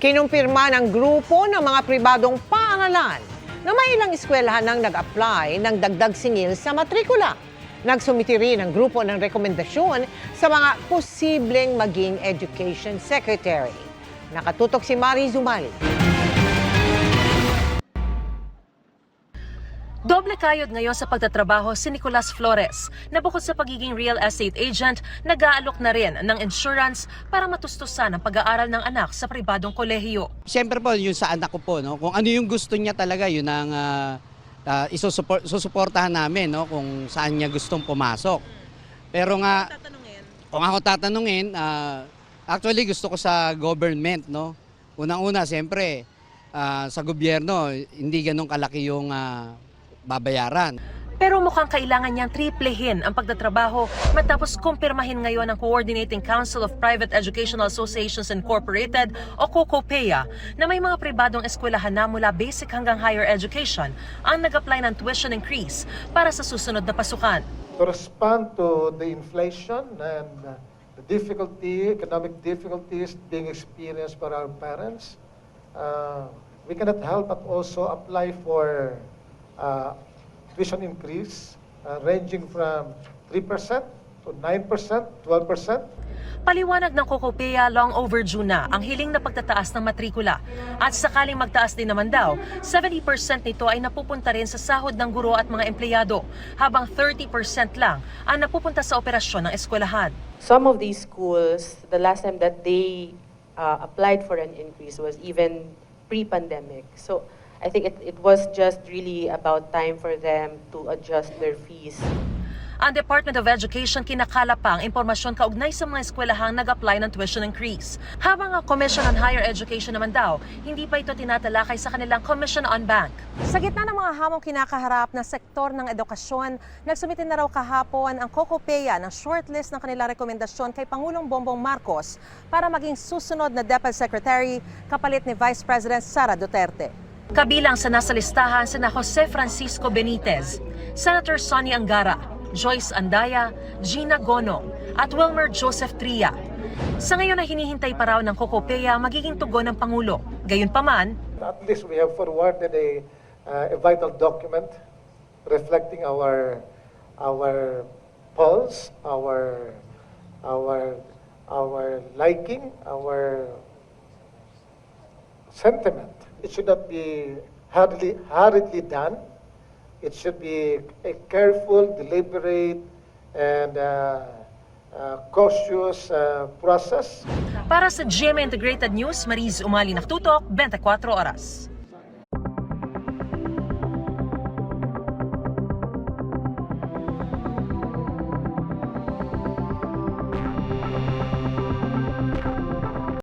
Kinumpirma ng grupo ng mga pribadong paaralan na may ilang eskwelahan nang nag-apply ng dagdag singil sa matrikula. Nagsumiti rin ang grupo ng rekomendasyon sa mga posibleng maging education secretary. Nakatutok si Mari Zumal. Doble kayod ngayon sa pagtatrabaho si Nicolas Flores na bukod sa pagiging real estate agent, nag-aalok na rin ng insurance para matustusan ang pag-aaral ng anak sa pribadong kolehiyo. Siyempre po, yung sa anak ko po, no? Kung ano yung gusto niya talaga, yun ang susuportahan namin, no? Kung saan niya gustong pumasok. Pero nga, kung ako tatanungin, actually gusto ko sa government, no? Unang-una, siyempre, sa gobyerno, hindi ganun kalaki yung babayaran. Pero mukhang kailangan niyang triplehin ang pagtatrabaho matapos kumpirmahin ngayon ng Coordinating Council of Private Educational Associations Incorporated o COCOPEA na may mga pribadong eskwelahan na mula basic hanggang higher education ang nag-apply ng tuition increase para sa susunod na pasukan. To respond to the inflation and the economic difficulties being experienced by our parents, we cannot help but also apply for tuition increase ranging from 3% to 9%, 12%. Paliwanag ng COCOPEA, long overdue na ang hiling na pagtataas ng matrikula. At sakaling magtaas din naman daw, 70% nito ay napupunta rin sa sahod ng guro at mga empleyado, habang 30% lang ang napupunta sa operasyon ng eskwelahan. Some of these schools, the last time that they applied for an increase was even pre-pandemic. So I think it was just really about time for them to adjust their fees. Ang Department of Education kinakala pa ang impormasyon kaugnay sa mga eskwelahang nag-apply ng tuition increase. Habang ang Commission on Higher Education naman daw, hindi pa ito tinatalakay sa kanilang Commission on Bank. Sa gitna ng mga hamong kinakaharap na sektor ng edukasyon, nagsumite na raw kahapon ang COCOPEA ng shortlist ng kanilang rekomendasyon kay Pangulong Bongbong Marcos para maging susunod na DepEd Secretary kapalit ni Vice President Sara Duterte. Kabilang sa nasa listahan sina Jose Francisco Benitez, Senator Sonny Angara, Joyce Andaya, Gina Gonong at Wilmer Joseph Tria. Sa ngayon ay hinihintay pa raw ng COCOPEA magiging tugon ng Pangulo. Gayunpaman, At least we have forwarded a vital document reflecting our pulse, our liking, our sentiment. It should not be hurriedly done. It should be a careful, deliberate, and cautious process. para sa GMA Integrated News, Mariz Umali Naktutok, 24 Oras.